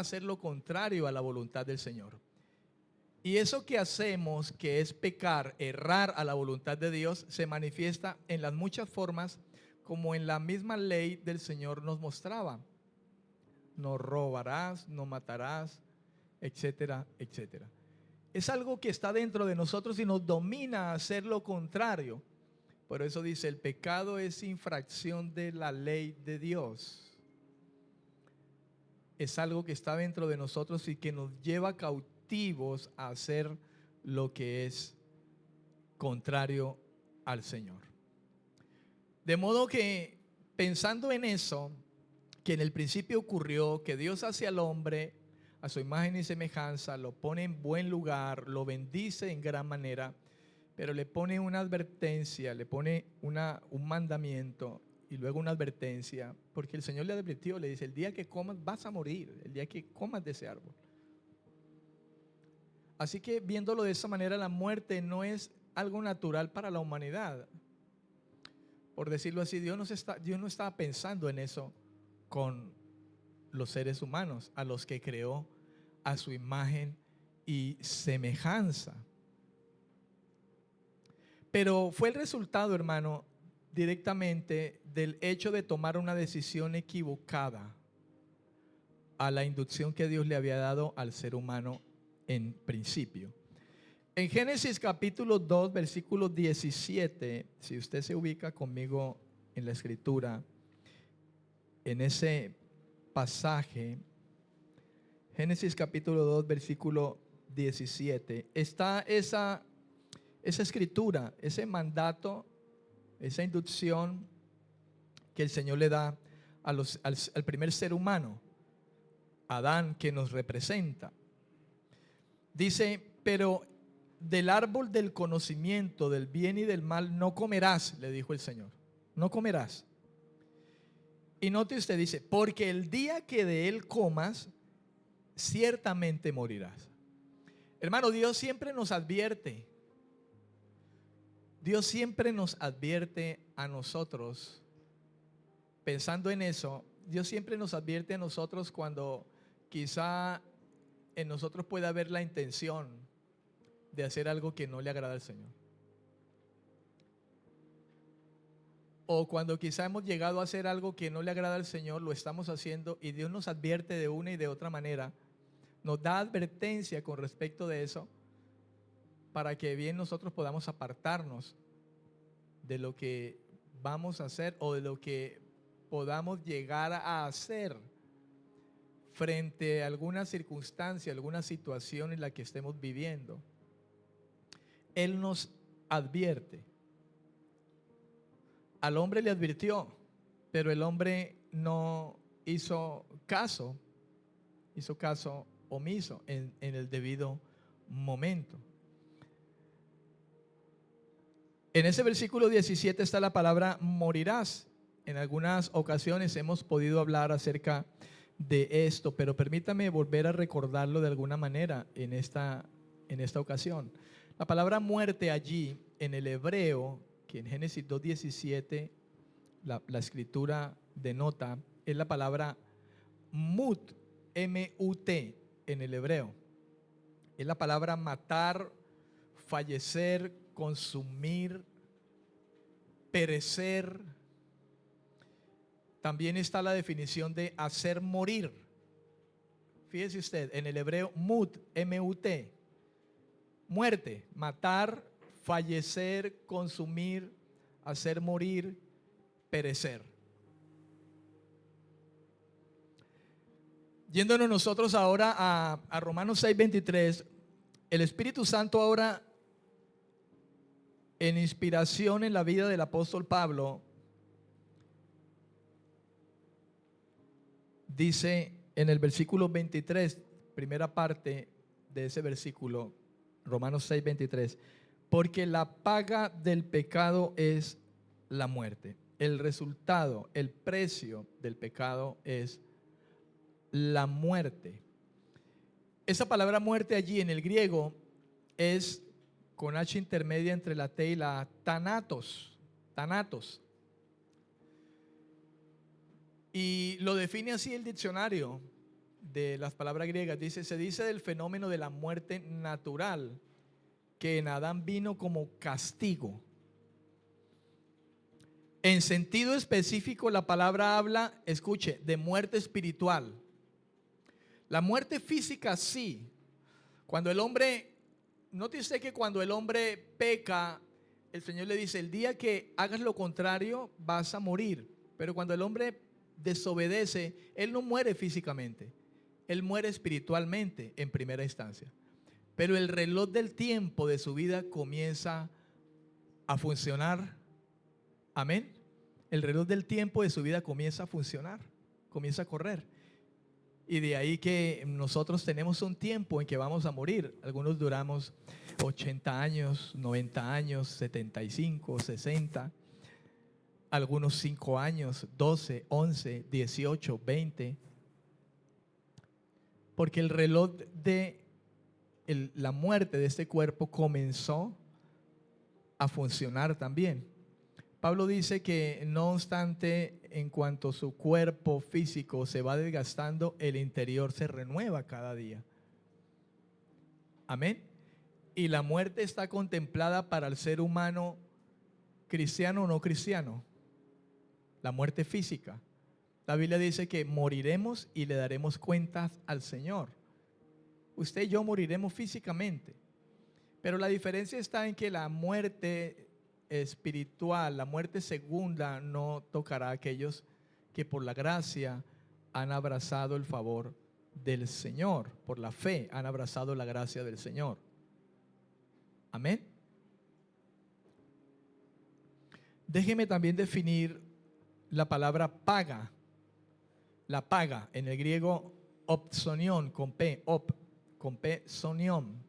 hacer lo contrario a la voluntad del Señor. Y eso que hacemos, que es pecar, errar a la voluntad de Dios, se manifiesta en las muchas formas como en la misma ley del Señor nos mostraba. No robarás, no matarás, etcétera, etcétera. Es algo que está dentro de nosotros y nos domina a hacer lo contrario. Por eso dice, el pecado es infracción de la ley de Dios. Es algo que está dentro de nosotros y que nos lleva cautivos a hacer lo que es contrario al Señor. De modo que, pensando en eso, que en el principio ocurrió, que Dios hace al hombre a su imagen y semejanza, lo pone en buen lugar, lo bendice en gran manera, pero le pone una advertencia, le pone un mandamiento y luego una advertencia, porque el Señor le advirtió, le dice, el día que comas vas a morir, el día que comas de ese árbol. Así que viéndolo de esa manera, la muerte no es algo natural para la humanidad. Por decirlo así, Dios no estaba pensando en eso con los seres humanos, a los que creó a su imagen y semejanza. Pero fue el resultado, hermano, directamente del hecho de tomar una decisión equivocada a la inducción que Dios le había dado al ser humano en principio. En Génesis capítulo 2, versículo 17, si usted se ubica conmigo en la escritura, en ese pasaje, Génesis capítulo 2, versículo 17, está esa escritura, ese mandato, esa inducción que el Señor le da al primer ser humano, Adán, que nos representa. Dice, pero del árbol del conocimiento del bien y del mal no comerás, le dijo el Señor, no comerás. Y note usted, dice, porque el día que de él comas, ciertamente morirás. Hermano, Dios siempre nos advierte. Dios siempre nos advierte a nosotros. Pensando en eso, Dios siempre nos advierte a nosotros cuando quizá en nosotros pueda haber la intención de hacer algo que no le agrada al Señor. O cuando quizá hemos llegado a hacer algo que no le agrada al Señor, lo estamos haciendo y Dios nos advierte de una y de otra manera. Nos da advertencia con respecto de eso para que bien nosotros podamos apartarnos de lo que vamos a hacer o de lo que podamos llegar a hacer frente a alguna circunstancia, alguna situación en la que estemos viviendo. Él nos advierte. Al hombre le advirtió, pero el hombre no hizo caso omiso en el debido momento. En ese versículo 17 está la palabra morirás. En algunas ocasiones hemos podido hablar acerca de esto, pero permítame volver a recordarlo de alguna manera en esta ocasión. La palabra muerte allí en el hebreo, que en Génesis 2:17 la escritura denota, es la palabra mut, M-U-T en el hebreo. Es la palabra matar, fallecer, consumir, perecer. También está la definición de hacer morir. Fíjese usted, en el hebreo mut, M-U-T, muerte, matar, fallecer, consumir, hacer morir, perecer. Yéndonos nosotros ahora a Romanos 6:23, el Espíritu Santo ahora, en inspiración en la vida del apóstol Pablo, dice en el versículo 23, primera parte de ese versículo, Romanos 6:23, porque la paga del pecado es la muerte. El resultado, el precio del pecado es la muerte. Esa palabra muerte allí en el griego es con H intermedia entre la T y la A, thanatos, thanatos. Y lo define así el diccionario: de las palabras griegas. Se dice del fenómeno de la muerte natural, que en Adán vino como castigo. En sentido específico, la palabra habla, escuche, de muerte espiritual. La muerte física sí. Cuando el hombre, nótese que cuando el hombre peca, el Señor le dice, el día que hagas lo contrario vas a morir. Pero cuando el hombre desobedece, él no muere físicamente, él muere espiritualmente en primera instancia. Pero el reloj del tiempo de su vida comienza a funcionar. Amén. El reloj del tiempo de su vida comienza a funcionar, comienza a correr. Y de ahí que nosotros tenemos un tiempo en que vamos a morir. Algunos duramos 80 años, 90 años, 75, 60. Algunos 5 años, 12, 11, 18, 20. Porque el reloj de la muerte de este cuerpo comenzó a funcionar también. Pablo dice que no obstante, en cuanto su cuerpo físico se va desgastando, el interior se renueva cada día. Amén. Y la muerte está contemplada para el ser humano, cristiano o no cristiano. La muerte física. La Biblia dice que moriremos y le daremos cuentas al Señor. Usted y yo moriremos físicamente. Pero la diferencia está en que la muerte espiritual, la muerte segunda, no tocará a aquellos que por la gracia han abrazado el favor del Señor. Por la fe han abrazado la gracia del Señor. Amén. Déjeme también definir la palabra paga. La paga, en el griego opsonión, con P, con P, sonión.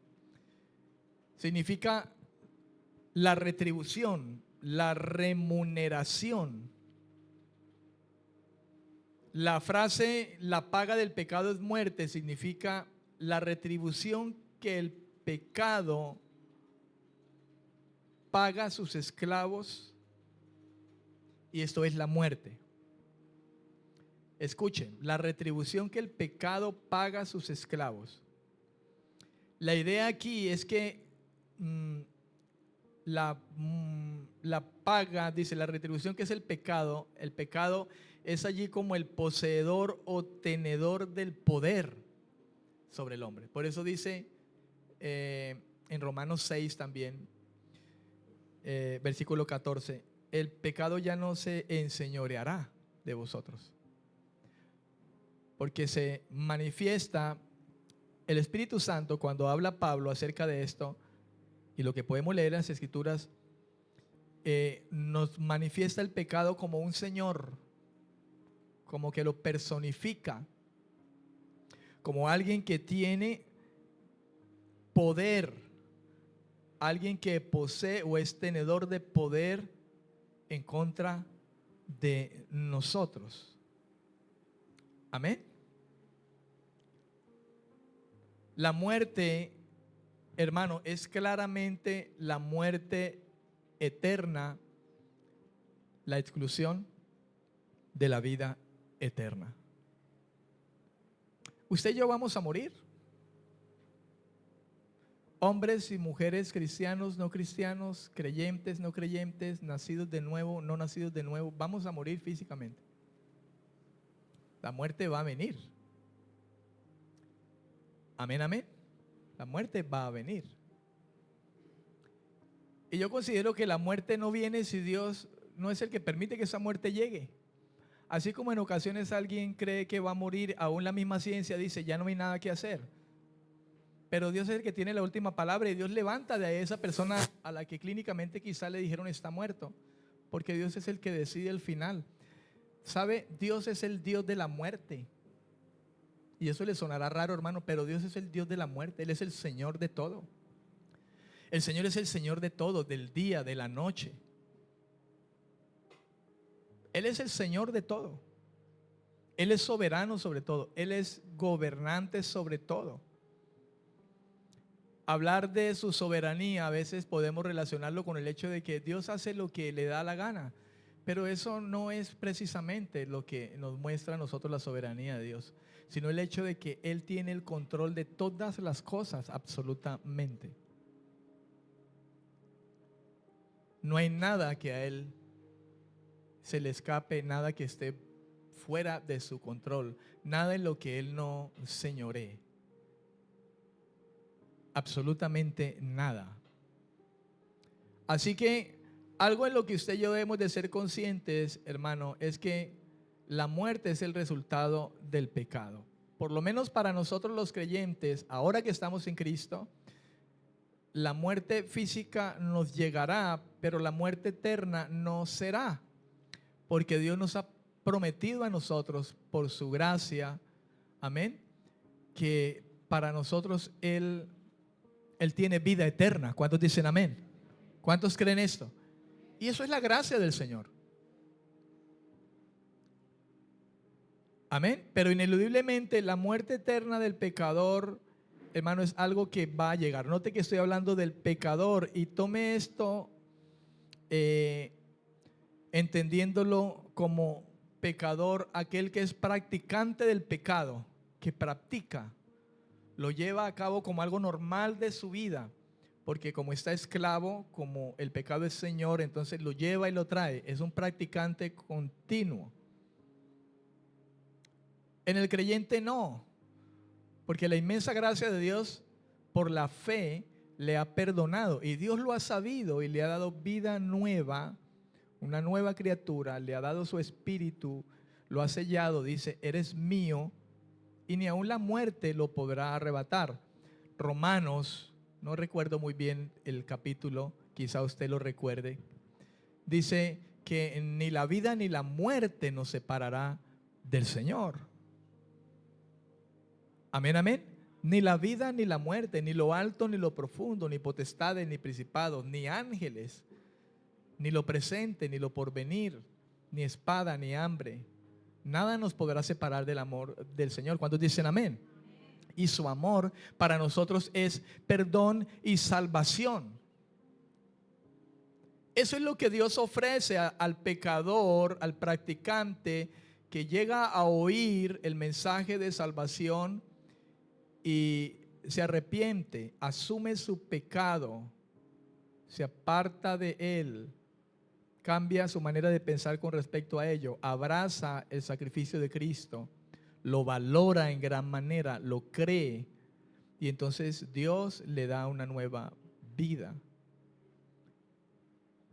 Significa la retribución, la remuneración. La frase, la paga del pecado es muerte, significa la retribución que el pecado paga a sus esclavos, y esto es la muerte. Escuchen, la retribución que el pecado paga a sus esclavos. La idea aquí es que la paga, dice, la retribución que es el pecado es allí como el poseedor o tenedor del poder sobre el hombre. Por eso dice en Romanos 6 también, versículo 14, el pecado ya no se enseñoreará de vosotros, porque se manifiesta el Espíritu Santo cuando habla Pablo acerca de esto. Y lo que podemos leer en las Escrituras, nos manifiesta el pecado como un señor, como que lo personifica, como alguien que tiene poder, alguien que posee o es tenedor de poder en contra de nosotros. Amén. La muerte, hermano, es claramente la muerte eterna, la exclusión de la vida eterna. Usted y yo vamos a morir. Hombres y mujeres, cristianos, no cristianos, creyentes, no creyentes, nacidos de nuevo, no nacidos de nuevo, vamos a morir físicamente. La muerte va a venir. Amén, amén. La muerte va a venir. Y yo considero que la muerte no viene si Dios no es el que permite que esa muerte llegue. Así como en ocasiones alguien cree que va a morir, aún la misma ciencia dice, ya no hay nada que hacer. Pero Dios es el que tiene la última palabra, y Dios levanta de esa persona a la que clínicamente quizá le dijeron está muerto, porque Dios es el que decide el final. ¿Sabe? Dios es el Dios de la muerte. Y eso le sonará raro, hermano, pero Dios es el Dios de la muerte. Él es el Señor de todo. El Señor es el Señor de todo, del día, de la noche. Él es el Señor de todo. Él es soberano sobre todo. Él es gobernante sobre todo. Hablar de su soberanía a veces podemos relacionarlo con el hecho de que Dios hace lo que le da la gana. Pero eso no es precisamente lo que nos muestra a nosotros la soberanía de Dios. sino el hecho de que Él tiene el control de todas las cosas, absolutamente. No hay nada que a Él se le escape, nada que esté fuera de su control, nada en lo que Él no señoree. Absolutamente nada. Así que algo en lo que usted y yo debemos de ser conscientes, hermano, es que la muerte es el resultado del pecado. Por lo menos para nosotros los creyentes, ahora que estamos en Cristo, la muerte física nos llegará, pero la muerte eterna no será, porque Dios nos ha prometido a nosotros por su gracia, amén, que para nosotros Él tiene vida eterna. ¿Cuántos dicen amén? ¿Cuántos creen esto? Y eso es la gracia del Señor. Amén. Pero ineludiblemente la muerte eterna del pecador, hermano, es algo que va a llegar. Note que estoy hablando del pecador y tome esto entendiéndolo como pecador, aquel que es practicante del pecado, que practica, lo lleva a cabo como algo normal de su vida, porque como está esclavo, como el pecado es señor, entonces lo lleva y lo trae. Es un practicante continuo. En el creyente no, porque la inmensa gracia de Dios por la fe le ha perdonado y Dios lo ha sabido y le ha dado vida nueva, una nueva criatura, le ha dado su espíritu, lo ha sellado, dice, eres mío y ni aun la muerte lo podrá arrebatar. Romanos, no recuerdo muy bien el capítulo, quizá usted lo recuerde, dice que ni la vida ni la muerte nos separará del Señor. Amén, amén. Ni la vida ni la muerte, ni lo alto ni lo profundo, ni potestades ni principados, ni ángeles, ni lo presente ni lo porvenir, ni espada ni hambre, nada nos podrá separar del amor del Señor. ¿Cuántos dicen amén? Y su amor para nosotros es perdón y salvación. Eso es lo que Dios ofrece al pecador, al practicante que llega a oír el mensaje de salvación y se arrepiente, asume su pecado, se aparta de él, cambia su manera de pensar con respecto a ello, abraza el sacrificio de Cristo, lo valora en gran manera, lo cree, y entonces Dios le da una nueva vida.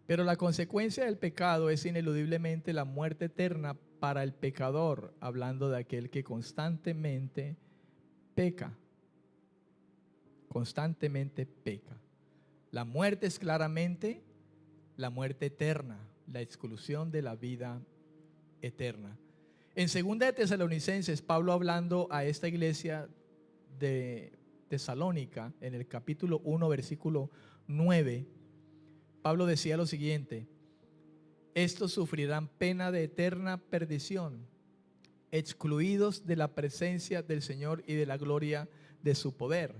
Pero la consecuencia del pecado es ineludiblemente la muerte eterna para el pecador, hablando de aquel que constantemente peca. Constantemente peca. La muerte es claramente la muerte eterna, la exclusión de la vida eterna. En 2 de Tesalonicenses, Pablo hablando a esta iglesia de Tesalónica, en el capítulo 1, versículo 9, Pablo decía lo siguiente: estos sufrirán pena de eterna perdición, excluidos de la presencia del Señor y de la gloria de su poder,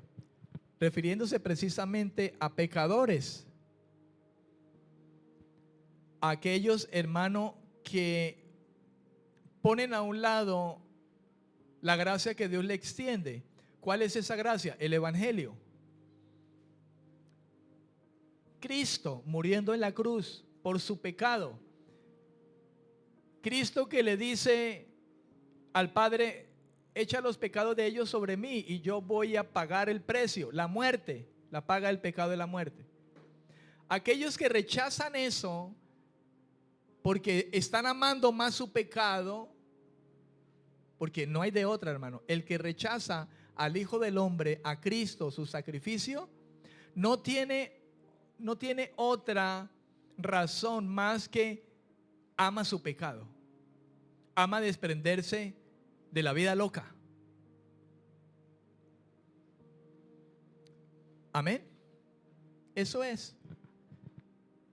refiriéndose precisamente a pecadores, a aquellos, hermano, que ponen a un lado la gracia que Dios le extiende. ¿Cuál es esa gracia? El Evangelio. Cristo muriendo en la cruz por su pecado. Cristo que le dice al Padre: echa los pecados de ellos sobre mí y yo voy a pagar el precio. La muerte la paga el pecado de la muerte. Aquellos que rechazan eso porque están amando más su pecado, porque no hay de otra, hermano. El que rechaza al Hijo del Hombre, a Cristo, su sacrificio, no tiene otra razón más que ama su pecado, ama desprenderse de la vida loca. Amén. Eso es.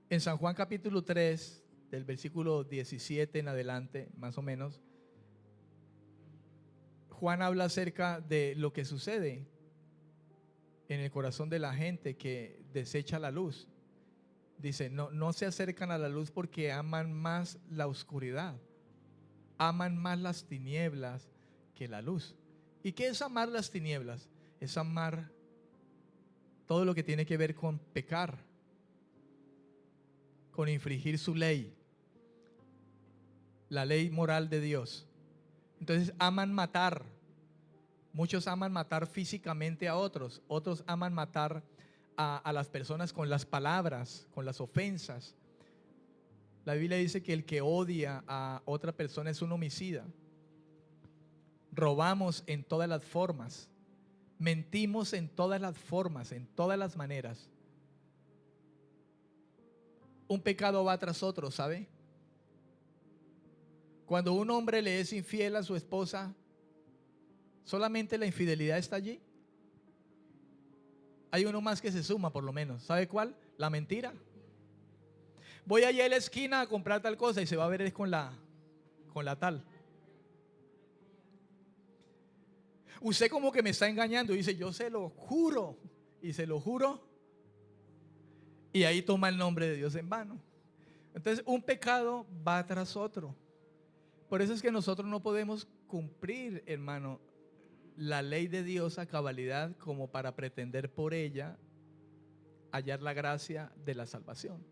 En San Juan capítulo 3, del versículo 17 en adelante, más o menos, Juan habla acerca de lo que sucede en el corazón de la gente que desecha la luz. Dice, no se acercan a la luz porque aman más la oscuridad, aman más las tinieblas que la luz. ¿Y qué es amar las tinieblas? Es amar todo lo que tiene que ver con pecar, con infringir su ley, la ley moral de Dios. Entonces aman matar. Muchos aman matar físicamente a otros. Otros aman matar a las personas con las palabras, con las ofensas. La Biblia dice que el que odia a otra persona es un homicida. Robamos en todas las formas. Mentimos en todas las formas, en todas las maneras. Un pecado va tras otro, ¿sabe? Cuando un hombre le es infiel a su esposa, ¿solamente la infidelidad está allí? Hay uno más que se suma, por lo menos. ¿Sabe cuál? La mentira. Voy allá a la esquina a comprar tal cosa y se va a ver con la tal. Usted como que me está engañando y dice, yo se lo juro. Y se lo juro. Y ahí toma el nombre de Dios en vano. Entonces un pecado va tras otro. Por eso es que nosotros no podemos cumplir, hermano, la ley de Dios a cabalidad como para pretender por ella hallar la gracia de la salvación.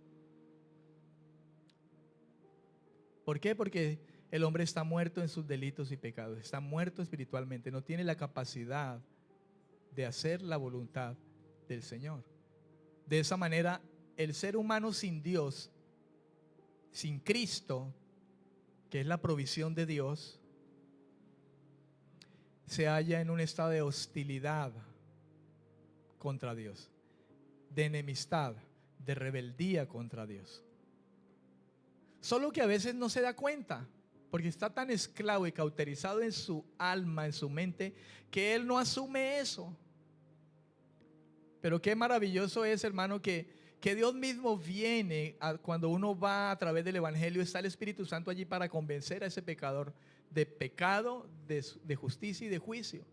¿Por qué? Porque el hombre está muerto en sus delitos y pecados, está muerto espiritualmente, no tiene la capacidad de hacer la voluntad del Señor. De esa manera, el ser humano sin Dios, sin Cristo, que es la provisión de Dios, se halla en un estado de hostilidad contra Dios, de enemistad, de rebeldía contra Dios. Solo que a veces no se da cuenta, porque está tan esclavo y cauterizado en su alma, en su mente, que él no asume eso. Pero qué maravilloso es, hermano, que Dios mismo viene cuando uno va a través del Evangelio. Está el Espíritu Santo allí para convencer a ese pecador de pecado, de justicia y de juicio.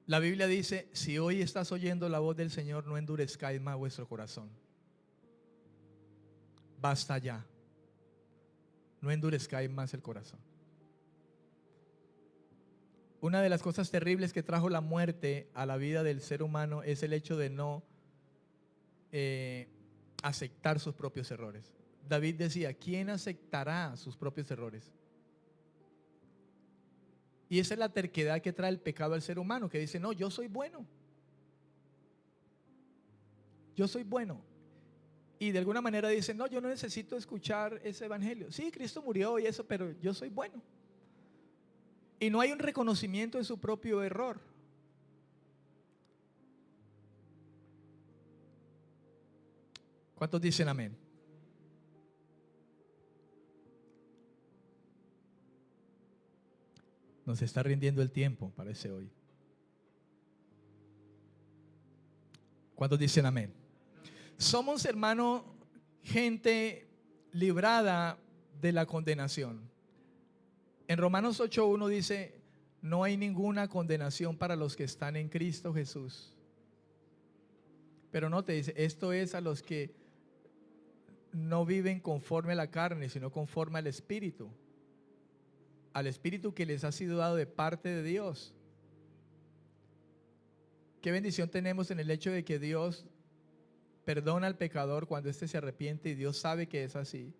La Biblia dice, si hoy estás oyendo la voz del Señor, no endurezcáis más vuestro corazón. Basta ya. No endurezcáis más el corazón. Una de las cosas terribles que trajo la muerte a la vida del ser humano es el hecho de no aceptar sus propios errores. David decía, ¿quién aceptará sus propios errores? Y esa es la terquedad que trae el pecado al ser humano, que dice, no, yo soy bueno. Yo soy bueno. Y de alguna manera dice, no, yo no necesito escuchar ese evangelio. Sí, Cristo murió y eso, pero yo soy bueno. Y no hay un reconocimiento de su propio error. ¿Cuántos dicen amén? Nos está rindiendo el tiempo, parece hoy. ¿Cuántos dicen amén? Somos, hermano, gente librada de la condenación. En Romanos 8:1 dice, no hay ninguna condenación para los que están en Cristo Jesús. Pero no te dice, esto es a los que no viven conforme a la carne, sino conforme al Espíritu. Al Espíritu que les ha sido dado de parte de Dios. Qué bendición tenemos en el hecho de que Dios perdona al pecador cuando éste se arrepiente, y Dios sabe que es así.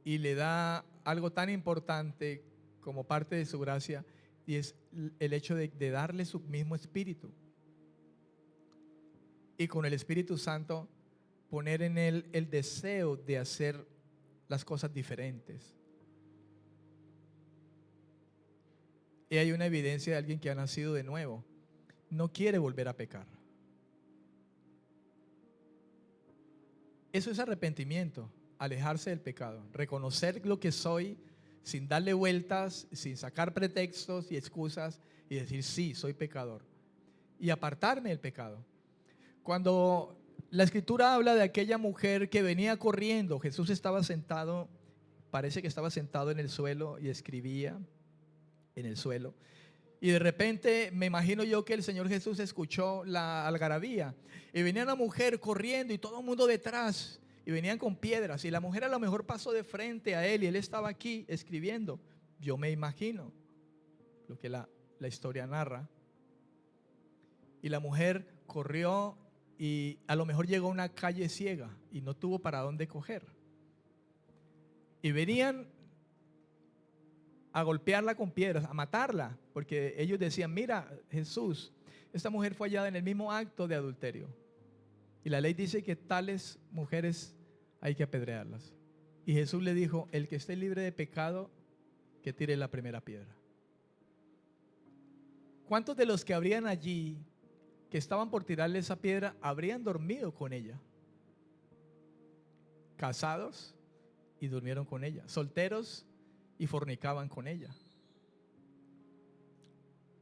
Y le da algo tan importante como parte de su gracia, y es el hecho de darle su mismo Espíritu. Y con el Espíritu Santo poner en él el deseo de hacer las cosas diferentes. Y hay una evidencia de alguien que ha nacido de nuevo. No quiere volver a pecar. Eso es arrepentimiento, alejarse del pecado, reconocer lo que soy sin darle vueltas, sin sacar pretextos y excusas, y decir sí, soy pecador, y apartarme del pecado. Cuando la Escritura habla de aquella mujer que venía corriendo, Jesús estaba sentado, parece que estaba sentado en el suelo y escribía en el suelo. Y de repente me imagino yo que el Señor Jesús escuchó la algarabía y venía una mujer corriendo y todo el mundo detrás. y venían con piedras, y la mujer a lo mejor pasó de frente a él y él estaba aquí escribiendo. Yo me imagino lo que la historia narra. Y la mujer corrió y a lo mejor llegó a una calle ciega y no tuvo para dónde coger. Y venían a golpearla con piedras, a matarla, porque ellos decían: mira, Jesús, esta mujer fue hallada en el mismo acto de adulterio. Y la ley dice que tales mujeres hay que apedrearlas. Y Jesús le dijo: el que esté libre de pecado, que tire la primera piedra. ¿Cuántos de los que habrían allí, que estaban por tirarle esa piedra, habrían dormido con ella? Casados y durmieron con ella, solteros y fornicaban con ella.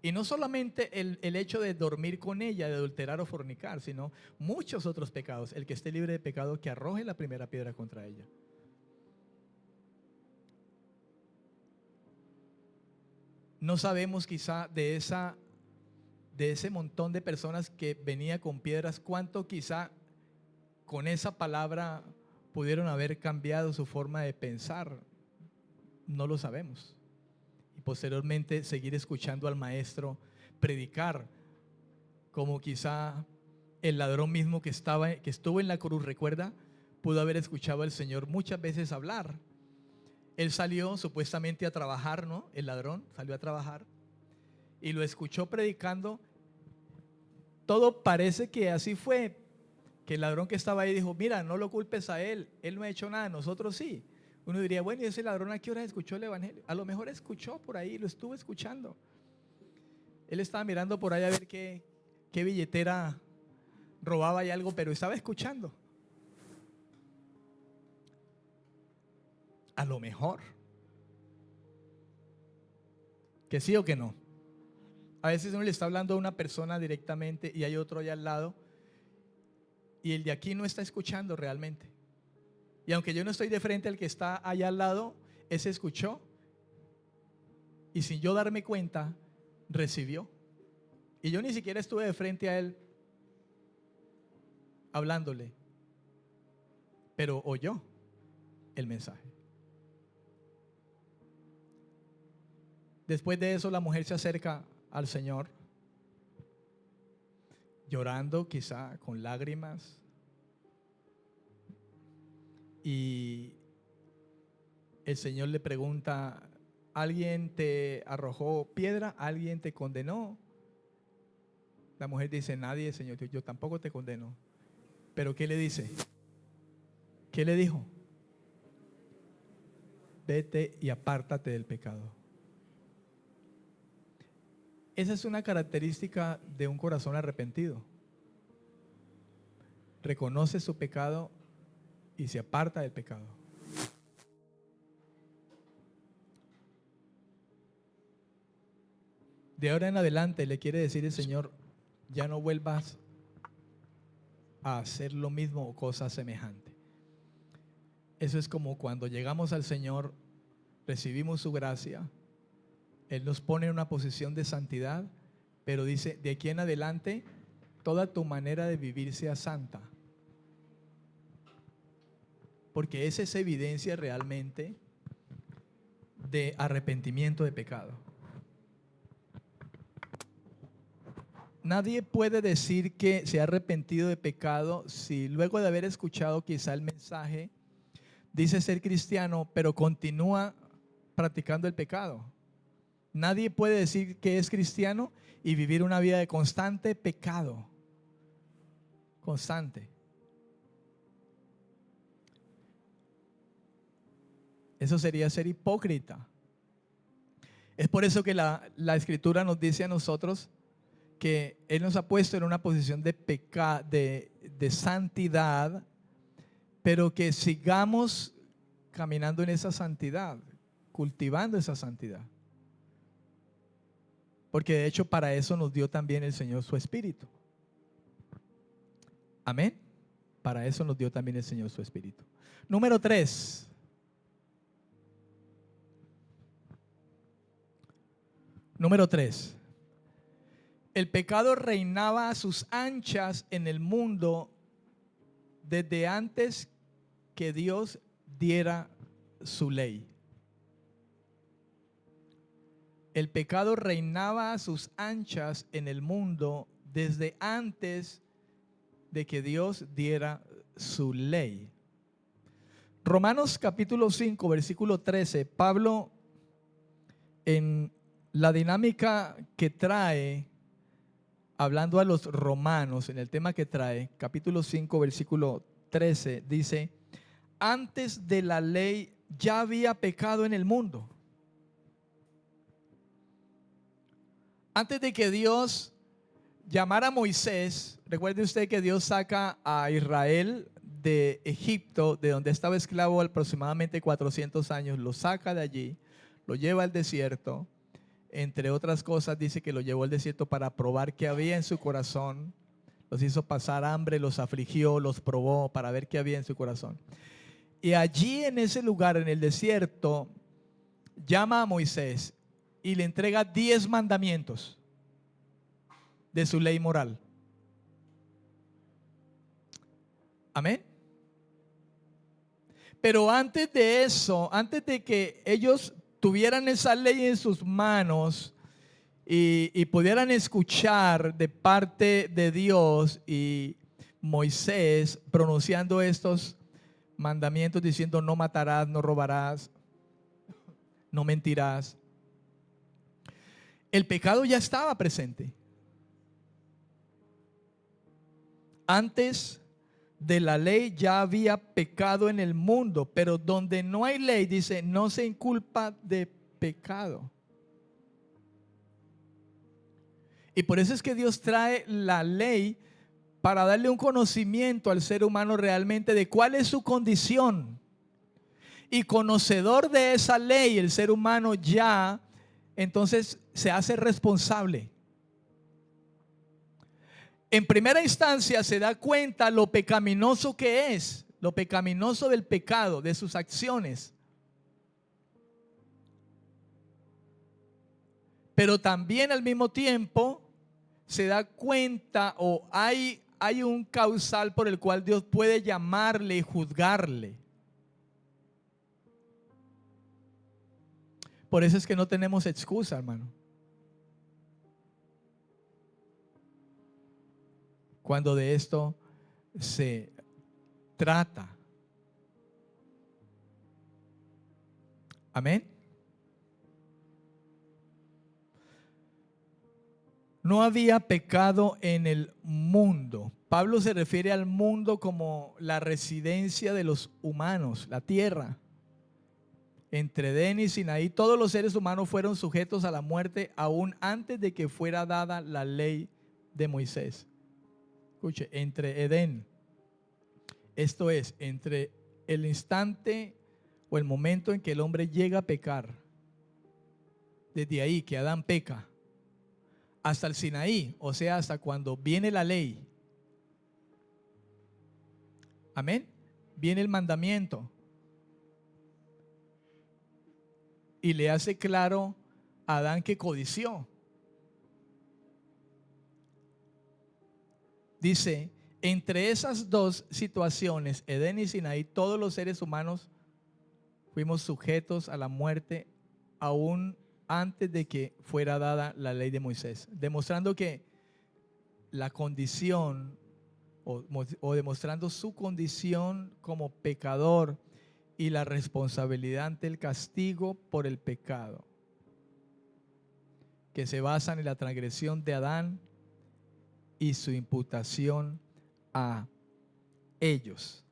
Y no solamente el hecho de dormir con ella, de adulterar o fornicar, sino muchos otros pecados. El que esté libre de pecado, que arroje la primera piedra contra ella. No sabemos quizá de ese montón de personas que venía con piedras, cuánto quizá con esa palabra pudieron haber cambiado su forma de pensar. No lo sabemos. Y posteriormente seguir escuchando al maestro predicar, como quizá el ladrón mismo que estuvo en la cruz, recuerda, pudo haber escuchado al Señor muchas veces hablar. Él salió supuestamente a trabajar, ¿no? El ladrón salió a trabajar y lo escuchó predicando. Todo parece que así fue, que el ladrón que estaba ahí dijo: mira, no lo culpes a él no ha hecho nada, nosotros sí. Uno diría: bueno, ¿y ese ladrón a qué hora escuchó el evangelio? A lo mejor escuchó por ahí, lo estuvo escuchando. Él estaba mirando por ahí a ver qué billetera robaba y algo, pero estaba escuchando. A lo mejor. Que sí o que no. A veces uno le está hablando a una persona directamente y hay otro allá al lado, y el de aquí no está escuchando realmente. Y aunque yo no estoy de frente al que está allá al lado, ese escuchó y sin yo darme cuenta recibió. Y yo ni siquiera estuve de frente a él hablándole, pero oyó el mensaje. Después de eso, la mujer se acerca al Señor, llorando, quizá con lágrimas, y el Señor le pregunta: ¿alguien te arrojó piedra? ¿Alguien te condenó? La mujer dice: nadie, Señor, yo tampoco te condeno. ¿Pero qué le dice? ¿Qué le dijo? Vete y apártate del pecado. Esa es una característica de un corazón arrepentido. Reconoce su pecado y se aparta del pecado. De ahora en adelante le quiere decir el Señor: ya no vuelvas a hacer lo mismo o cosa semejante. Eso es como cuando llegamos al Señor, recibimos su gracia, Él nos pone en una posición de santidad, pero dice: de aquí en adelante toda tu manera de vivir sea santa, porque esa es evidencia realmente de arrepentimiento de pecado. Nadie puede decir que se ha arrepentido de pecado si luego de haber escuchado quizá el mensaje dice ser cristiano, pero continúa practicando el pecado. Nadie puede decir que es cristiano y vivir una vida de constante pecado. Constante. Eso sería ser hipócrita. Es por eso que la Escritura nos dice a nosotros que Él nos ha puesto en una posición de santidad, pero que sigamos caminando en esa santidad, cultivando esa santidad. Porque de hecho para eso nos dio también el Señor su Espíritu. Amén. Para eso nos dio también el Señor su Espíritu. Número 3. Número 3. El pecado reinaba a sus anchas en el mundo desde antes que Dios diera su ley. El pecado reinaba a sus anchas en el mundo desde antes de que Dios diera su ley. Romanos capítulo 5, versículo 13, Pablo, en la dinámica que trae, hablando a los romanos, en el tema que trae, capítulo 5, versículo 13, dice: antes de la ley ya había pecado en el mundo. Antes de que Dios llamara a Moisés, recuerde usted que Dios saca a Israel de Egipto, de donde estaba esclavo aproximadamente 400 años, lo saca de allí, lo lleva al desierto. Entre otras cosas dice que lo llevó al desierto para probar qué había en su corazón. Los hizo pasar hambre, los afligió, los probó para ver qué había en su corazón. Y allí en ese lugar, en el desierto, llama a Moisés y le entrega 10 mandamientos de su ley moral. Amén. Pero antes de eso, antes de que ellos tuvieran esa ley en sus manos y pudieran escuchar de parte de Dios y Moisés pronunciando estos mandamientos diciendo: no matarás, no robarás, no mentirás, el pecado ya estaba presente. Antes de la ley ya había pecado en el mundo, pero donde no hay ley, dice, no se inculpa de pecado. Y por eso es que Dios trae la ley para darle un conocimiento al ser humano realmente de cuál es su condición. Y conocedor de esa ley, el ser humano ya entonces se hace responsable. En primera instancia se da cuenta lo pecaminoso que es, lo pecaminoso del pecado, de sus acciones. Pero también al mismo tiempo se da cuenta o hay un causal por el cual Dios puede llamarle y juzgarle. Por eso es que no tenemos excusa, hermano. Cuando de esto se trata. Amén. No había pecado en el mundo. Pablo se refiere al mundo como la residencia de los humanos, la tierra. Entre Edén y Sinaí, todos los seres humanos fueron sujetos a la muerte aún antes de que fuera dada la ley de Moisés. Escuche, entre Edén, esto es, entre el instante o el momento en que el hombre llega a pecar, desde ahí que Adán peca, hasta el Sinaí, o sea, hasta cuando viene la ley. Amén. Viene el mandamiento y le hace claro a Adán que codició. Dice, entre esas dos situaciones, Edén y Sinaí, todos los seres humanos fuimos sujetos a la muerte aún antes de que fuera dada la ley de Moisés, demostrando que la condición o demostrando su condición como pecador y la responsabilidad ante el castigo por el pecado, que se basan en la transgresión de Adán y su imputación a ellos.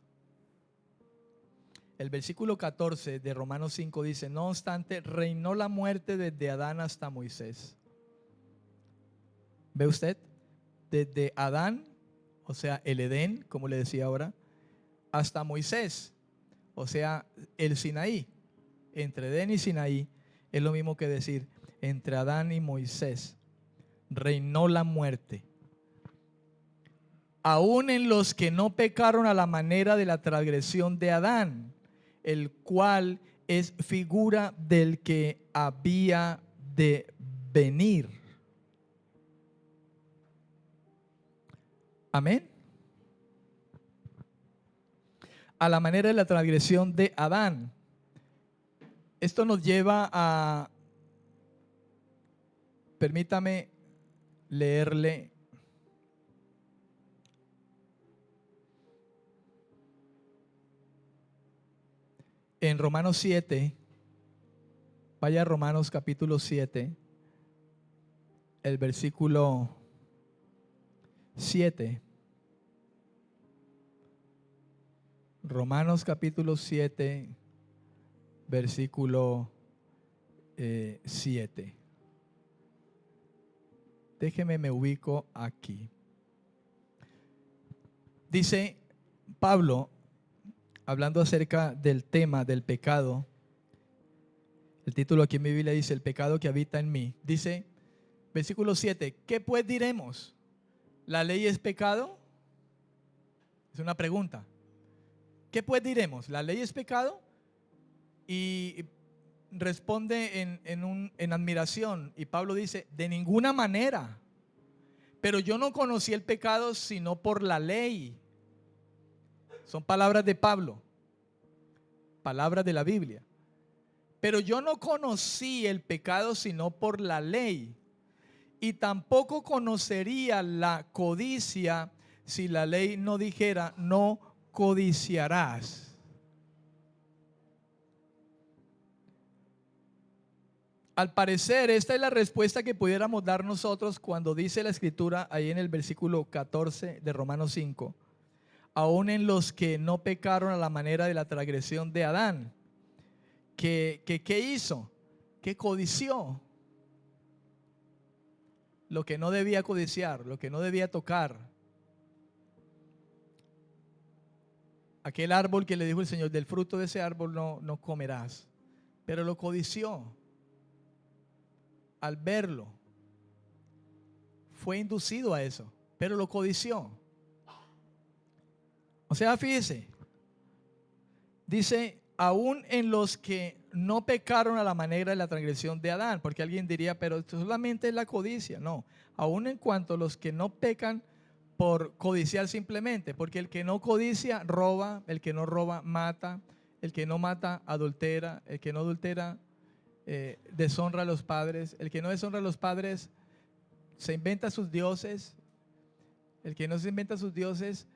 El versículo 14 de Romanos 5 dice: no obstante, reinó la muerte desde Adán hasta Moisés. ¿Ve usted? Desde Adán, o sea, el Edén, como le decía ahora, hasta Moisés, o sea, el Sinaí. Entre Edén y Sinaí es lo mismo que decir entre Adán y Moisés. Reinó la muerte. Aún en los que no pecaron a la manera de la transgresión de Adán, el cual es figura del que había de venir. Amén. a la manera de la transgresión de Adán. Esto nos lleva a, permítame leerle en Romanos 7, vaya a Romanos capítulo 7, el versículo 7. Romanos capítulo 7, versículo 7. Déjeme, me ubico aquí. Dice Pablo, hablando acerca del tema del pecado, el título aquí en mi Biblia dice, el pecado que habita en mí. Dice, versículo 7, ¿qué pues diremos? ¿La ley es pecado? Es una pregunta. ¿Qué pues diremos? ¿La ley es pecado? Y responde en admiración. Y Pablo dice, de ninguna manera. Pero yo no conocí el pecado sino por la ley. Son palabras de Pablo, palabras de la Biblia. Pero yo no conocí el pecado sino por la ley. Y tampoco conocería la codicia si la ley no dijera, no codiciarás. Al parecer, esta es la respuesta que pudiéramos dar nosotros cuando dice la Escritura ahí en el versículo 14 de Romanos 5. Aún en los que no pecaron a la manera de la transgresión de Adán. ¿Qué hizo? Que codició lo que no debía codiciar, lo que no debía tocar. Aquel árbol que le dijo el Señor, del fruto de ese árbol no comerás. Pero lo codició. Al verlo, fue inducido a eso, pero lo codició. O sea, fíjese, dice, aún en los que no pecaron a la manera de la transgresión de Adán, porque alguien diría, pero esto solamente es la codicia. No, aún en cuanto a los que no pecan por codiciar simplemente, porque el que no codicia roba, el que no roba mata, el que no mata adultera, el que no adultera deshonra a los padres, el que no deshonra a los padres se inventa sus dioses, el que no se inventa sus dioses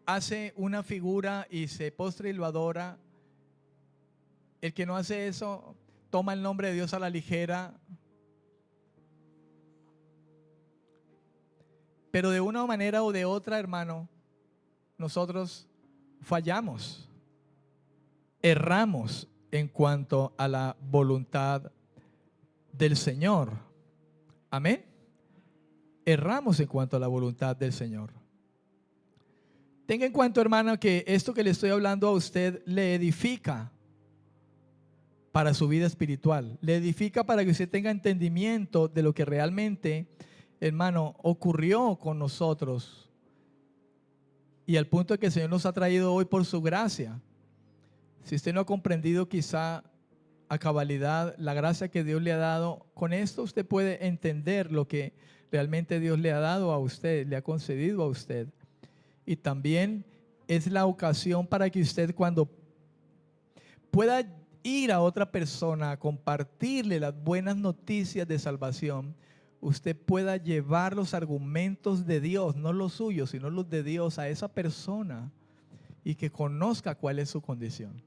hace una figura y se postra y lo adora. El que no hace eso toma el nombre de Dios a la ligera. Pero de una manera o de otra, hermano, nosotros fallamos, erramos en cuanto a la voluntad del Señor. Amén. Erramos en cuanto a la voluntad del Señor. Tenga en cuenta, hermano, que esto que le estoy hablando a usted le edifica para su vida espiritual. Le edifica para que usted tenga entendimiento de lo que realmente, hermano, ocurrió con nosotros. Y al punto de que el Señor nos ha traído hoy por su gracia. Si usted no ha comprendido quizá a cabalidad la gracia que Dios le ha dado, con esto usted puede entender lo que realmente Dios le ha dado a usted, le ha concedido a usted. Y también es la ocasión para que usted, cuando pueda ir a otra persona a compartirle las buenas noticias de salvación, usted pueda llevar los argumentos de Dios, no los suyos, sino los de Dios, a esa persona y que conozca cuál es su condición.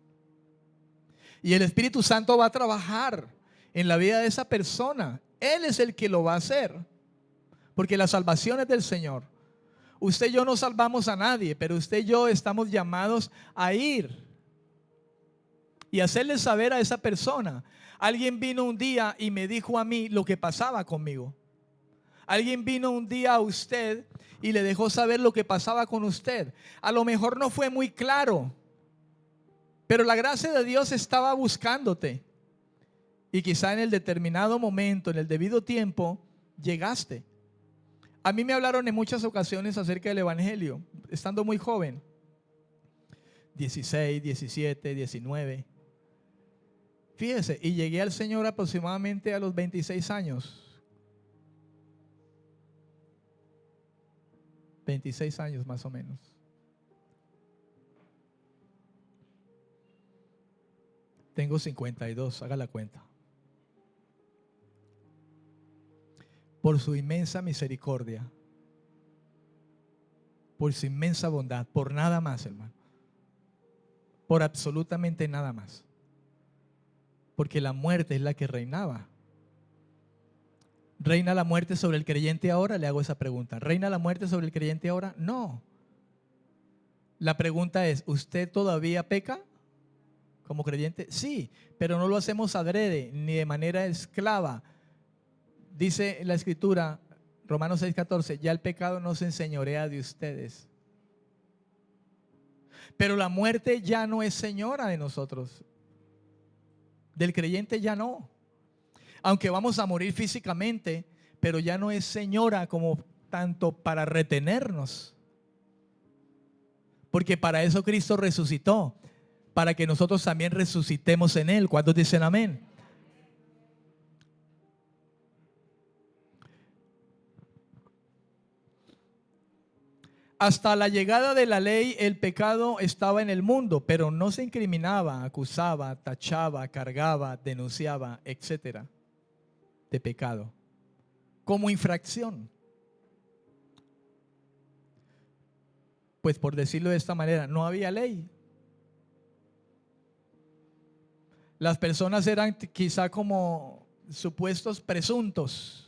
Y el Espíritu Santo va a trabajar en la vida de esa persona. Él es el que lo va a hacer, porque la salvación es del Señor. Usted y yo no salvamos a nadie, pero usted y yo estamos llamados a ir y hacerle saber a esa persona. Alguien vino un día y me dijo a mí lo que pasaba conmigo. Alguien vino un día a usted y le dejó saber lo que pasaba con usted. A lo mejor no fue muy claro, pero la gracia de Dios estaba buscándote. Y quizá en el determinado momento, en el debido tiempo, llegaste. A mí me hablaron en muchas ocasiones acerca del Evangelio, estando muy joven. 16, 17, 19. Fíjese, y llegué al Señor aproximadamente a los 26 años. 26 años más o menos. Tengo 52, haga la cuenta. Por su inmensa misericordia, por su inmensa bondad, por nada más, hermano. Por absolutamente nada más. Porque la muerte es la que reinaba. ¿Reina la muerte sobre el creyente ahora? Le hago esa pregunta. ¿Reina la muerte sobre el creyente ahora? No. La pregunta es, ¿usted todavía peca como creyente? Sí, pero no lo hacemos adrede ni de manera esclava. Dice la Escritura, Romanos 6:14, ya el pecado no se enseñorea de ustedes. Pero la muerte ya no es señora de nosotros. Del creyente ya no. Aunque vamos a morir físicamente, pero ya no es señora como tanto para retenernos. Porque para eso Cristo resucitó, para que nosotros también resucitemos en Él. ¿Cuántos dicen amén? Hasta la llegada de la ley, el pecado estaba en el mundo, pero no se incriminaba, acusaba, tachaba, cargaba, denunciaba, etcétera, de pecado, como infracción. Pues por decirlo de esta manera, no había ley. Las personas eran quizá como supuestos presuntos.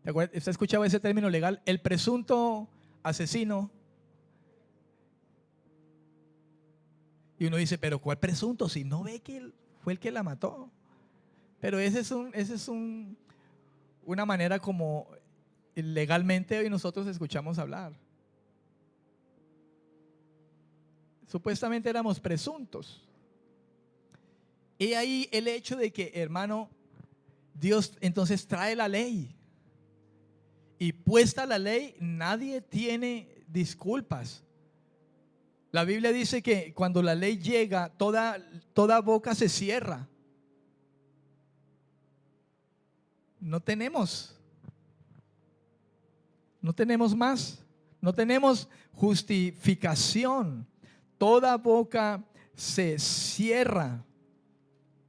¿Usted ha escuchado ese término legal? El presunto asesino. Y uno dice, pero ¿cuál presunto? Si no ve que él fue el que la mató. Pero ese es una manera como legalmente hoy nosotros escuchamos hablar. Supuestamente éramos presuntos. Y ahí el hecho de que, hermano, Dios entonces trae la ley. Y puesta la ley, nadie tiene disculpas. La Biblia dice que cuando la ley llega, toda boca se cierra. No tenemos más. No tenemos justificación. Toda boca se cierra.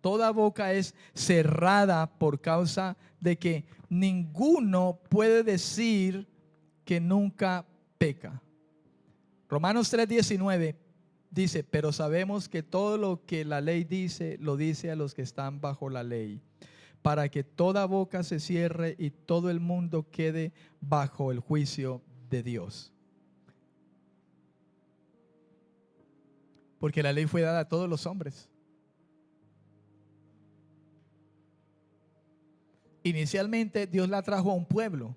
Toda boca es cerrada por causa de que ninguno puede decir que nunca peca. Romanos 3:19 dice, pero sabemos que todo lo que la ley dice, lo dice a los que están bajo la ley, para que toda boca se cierre y todo el mundo quede bajo el juicio de Dios. Porque la ley fue dada a todos los hombres. Inicialmente Dios la trajo a un pueblo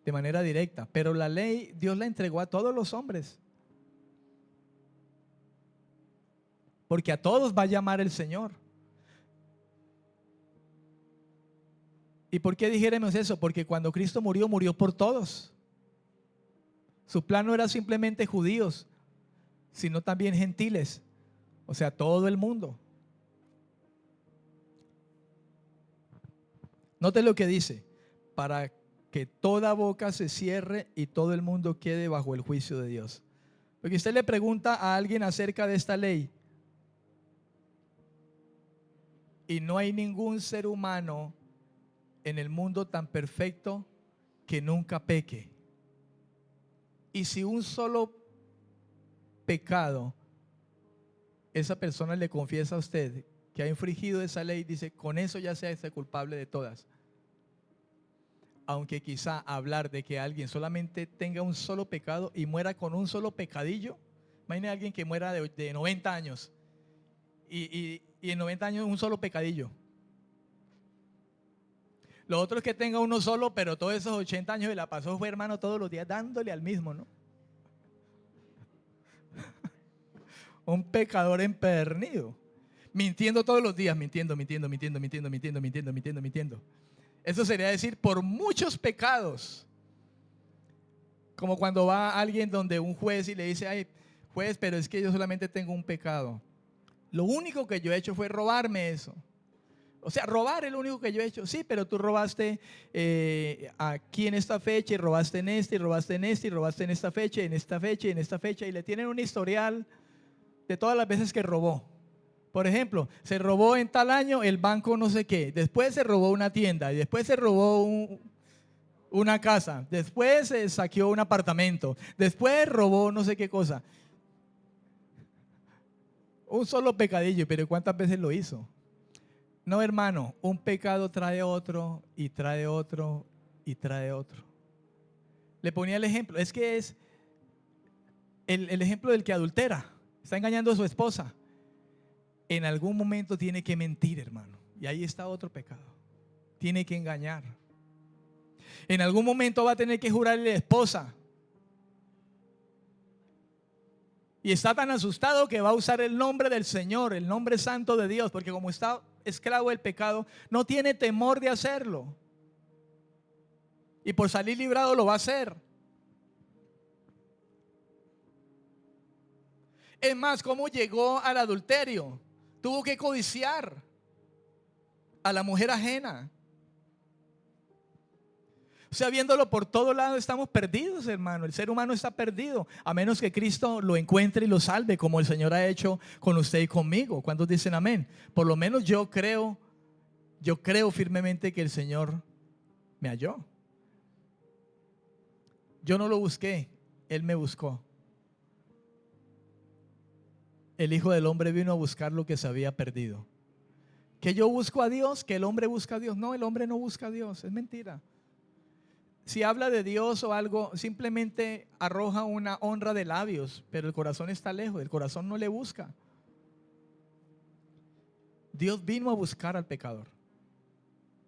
de manera directa, pero la ley Dios la entregó a todos los hombres. Porque a todos va a llamar el Señor. ¿Y por qué dijéramos eso? Porque cuando Cristo murió, murió por todos. Su plan no era simplemente judíos, sino también gentiles, o sea, todo el mundo. Note lo que dice, para que toda boca se cierre y todo el mundo quede bajo el juicio de Dios. Porque usted le pregunta a alguien acerca de esta ley y no hay ningún ser humano en el mundo tan perfecto que nunca peque. Y si un solo pecado, esa persona le confiesa a usted que ha infringido esa ley, dice, con eso ya se hace culpable de todas. Aunque quizá hablar de que alguien solamente tenga un solo pecado y muera con un solo pecadillo. Imagine a alguien que muera de 90 años y en 90 años un solo pecadillo. Lo otro es que tenga uno solo, pero todos esos 80 años la pasó, fue, hermano, todos los días dándole al mismo, ¿no? Un pecador empedernido, mintiendo todos los días, mintiendo. Eso sería decir, por muchos pecados. Como cuando va alguien donde un juez y le dice, ay, juez, pero es que yo solamente tengo un pecado. Lo único que yo he hecho fue robarme eso. O sea, robar es lo único que yo he hecho. Sí, pero tú robaste aquí en esta fecha, y robaste en este, y robaste en este, y robaste en esta fecha, y en esta fecha, y en esta fecha, y le tienen un historial de todas las veces que robó. Por ejemplo, se robó en tal año el banco no sé qué, después se robó una tienda, y después se robó una casa, después se saqueó un apartamento, después robó no sé qué cosa. Un solo pecadillo, pero ¿cuántas veces lo hizo? No, hermano, un pecado trae otro y trae otro y trae otro. Le ponía el ejemplo, es que es el ejemplo del que adultera, está engañando a su esposa. En algún momento tiene que mentir, hermano, y ahí está otro pecado. Tiene que engañar. En algún momento va a tener que jurarle a la esposa. Y está tan asustado que va a usar el nombre del Señor, el nombre santo de Dios, porque como está esclavo del pecado, no tiene temor de hacerlo. Y por salir librado lo va a hacer. Es más, ¿cómo llegó al adulterio? Tuvo que codiciar a la mujer ajena. O sea, viéndolo por todo lado estamos perdidos, hermano. El ser humano está perdido, a menos que Cristo lo encuentre y lo salve, como el Señor ha hecho con usted y conmigo. ¿Cuántos dicen amén? Por lo menos yo creo firmemente que el Señor me halló. Yo no lo busqué, Él me buscó. El Hijo del Hombre vino a buscar lo que se había perdido. Que yo busco a Dios, que el hombre busca a Dios. No, el hombre no busca a Dios, es mentira. Si habla de Dios o algo, simplemente arroja una honra de labios, pero el corazón está lejos, el corazón no le busca. Dios vino a buscar al pecador.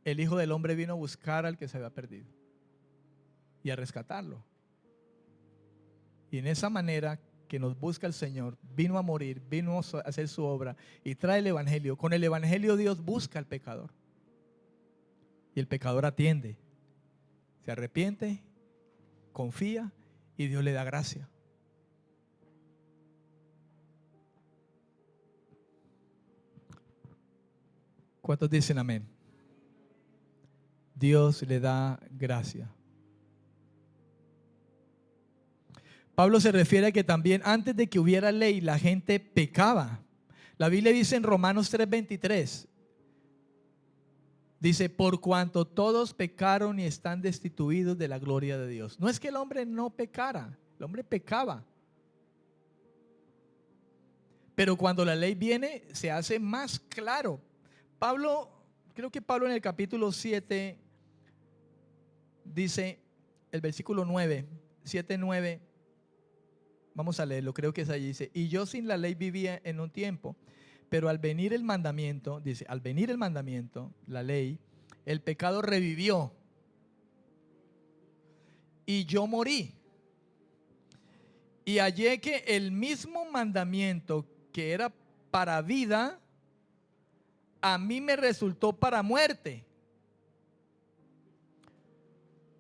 El Hijo del Hombre vino a buscar al que se había perdido y a rescatarlo. Y en esa manera que nos busca el Señor, vino a morir, vino a hacer su obra y trae el Evangelio. Con el Evangelio Dios busca al pecador. Y el pecador atiende, se arrepiente, confía y Dios le da gracia. ¿Cuántos dicen amén? Dios le da gracia. Pablo se refiere a que también antes de que hubiera ley la gente pecaba. La Biblia dice en Romanos 3:23, dice, por cuanto todos pecaron y están destituidos de la gloria de Dios. No es que el hombre no pecara, el hombre pecaba. Pero cuando la ley viene se hace más claro. Creo que Pablo en el capítulo 7 dice, el versículo 9, 7:9, vamos a leerlo, creo que es allí, dice, y yo sin la ley vivía en un tiempo, pero al venir el mandamiento, dice, al venir el mandamiento, la ley, el pecado revivió y yo morí. Y hallé que el mismo mandamiento que era para vida, a mí me resultó para muerte.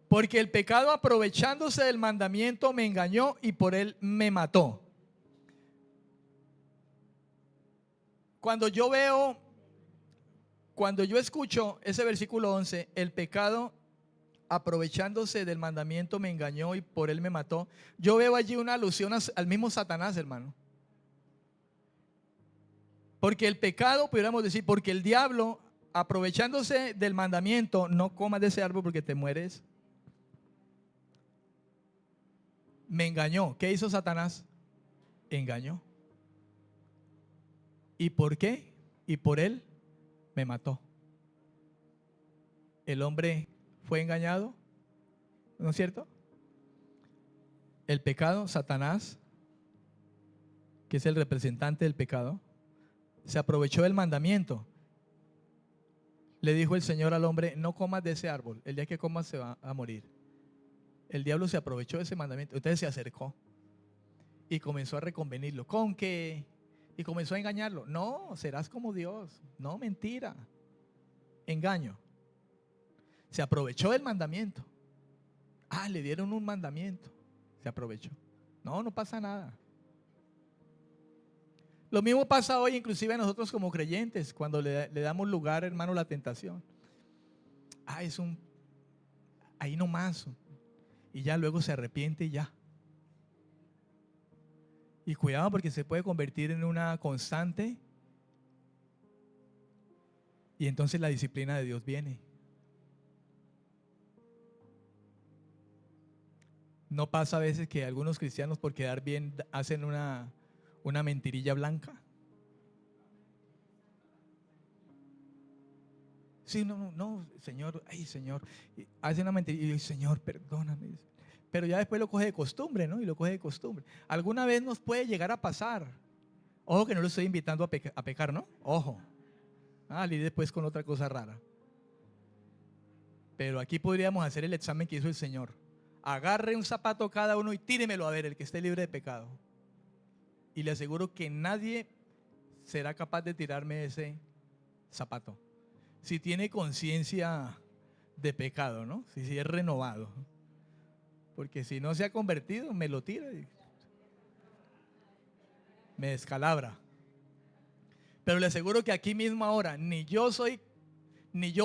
Porque el pecado, aprovechándose del mandamiento, me engañó y por él me mató. Cuando yo escucho ese versículo 11, el pecado, aprovechándose del mandamiento, me engañó y por él me mató, yo veo allí una alusión al mismo Satanás, hermano. Porque el pecado, pudiéramos decir, porque el diablo, aprovechándose del mandamiento, no comas de ese árbol porque te mueres, me engañó. ¿Qué hizo Satanás? Engañó. ¿Y por qué? Y por él me mató. El hombre fue engañado, ¿no es cierto? El pecado, Satanás, que es el representante del pecado, se aprovechó del mandamiento. Le dijo el Señor al hombre, no comas de ese árbol, el día que comas se va a morir. El diablo se aprovechó de ese mandamiento, entonces se acercó y comenzó a reconvenirlo. ¿Con qué? Y comenzó a engañarlo. No, serás como Dios. No, mentira. Engaño. Se aprovechó del mandamiento. Ah, le dieron un mandamiento. Se aprovechó. No, no pasa nada. Lo mismo pasa hoy inclusive a nosotros como creyentes, cuando le damos lugar, hermano, a la tentación. Ah, ahí nomás. Y ya luego se arrepiente y ya. Y cuidado porque se puede convertir en una constante y entonces la disciplina de Dios viene. ¿No pasa a veces que algunos cristianos por quedar bien hacen una mentirilla blanca? Sí, no, Señor, ay, Señor, hace una mentira y yo, Señor, perdóname. Pero ya después lo coge de costumbre, ¿no? Y lo coge de costumbre. Alguna vez nos puede llegar a pasar. Ojo que no lo estoy invitando a pecar, ¿no? Ojo. Y después con otra cosa rara. Pero aquí podríamos hacer el examen que hizo el Señor. Agarre un zapato cada uno y tíremelo a ver, el que esté libre de pecado. Y le aseguro que nadie será capaz de tirarme ese zapato. Si tiene conciencia de pecado, ¿no? Si es renovado. Porque si no se ha convertido, me lo tira y me descalabra. Pero le aseguro que aquí mismo ahora, ni yo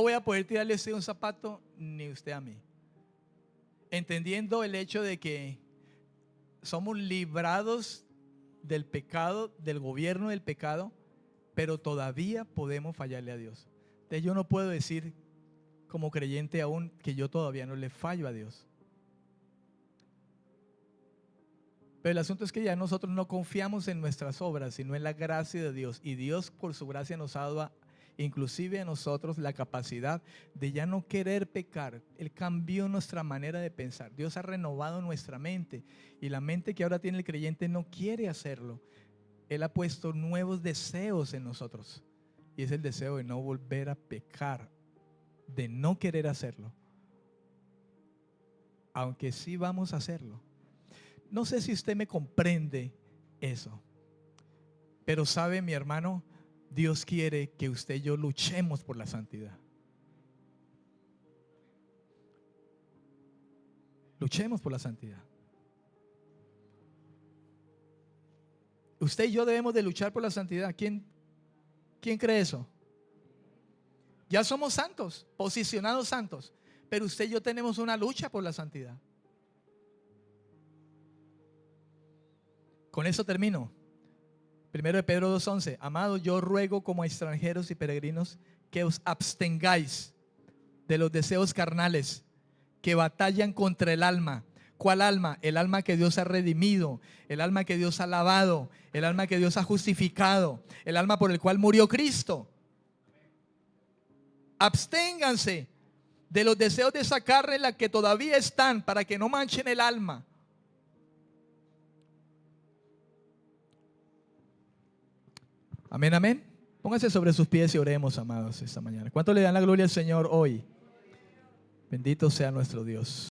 voy a poder tirarle a usted un zapato, ni usted a mí. Entendiendo el hecho de que somos librados del pecado, del gobierno del pecado, pero todavía podemos fallarle a Dios. Entonces yo no puedo decir como creyente aún que yo todavía no le fallo a Dios. Pero el asunto es que ya nosotros no confiamos en nuestras obras, sino en la gracia de Dios. Y Dios por su gracia nos ha dado inclusive a nosotros la capacidad de ya no querer pecar. Él cambió nuestra manera de pensar. Dios ha renovado nuestra mente. Y la mente que ahora tiene el creyente no quiere hacerlo. Él ha puesto nuevos deseos en nosotros. Y es el deseo de no volver a pecar, de no querer hacerlo. Aunque sí vamos a hacerlo. No sé si usted me comprende eso. Pero sabe, mi hermano, Dios quiere que usted y yo luchemos por la santidad. Luchemos por la santidad. Usted y yo debemos de luchar por la santidad. ¿Quién cree eso? Ya somos santos, posicionados santos. Pero usted y yo tenemos una lucha por la santidad. Con eso termino. 1 Pedro 2:11. Amados, yo ruego como a extranjeros y peregrinos que os abstengáis de los deseos carnales que batallan contra el alma. ¿Cuál alma? El alma que Dios ha redimido, el alma que Dios ha lavado, el alma que Dios ha justificado, el alma por el cual murió Cristo. Absténganse de los deseos de esa carne en la que todavía están, para que no manchen el alma. Amén, amén. Pónganse sobre sus pies y oremos, amados, esta mañana. ¿Cuánto le dan la gloria al Señor hoy? Bendito sea nuestro Dios.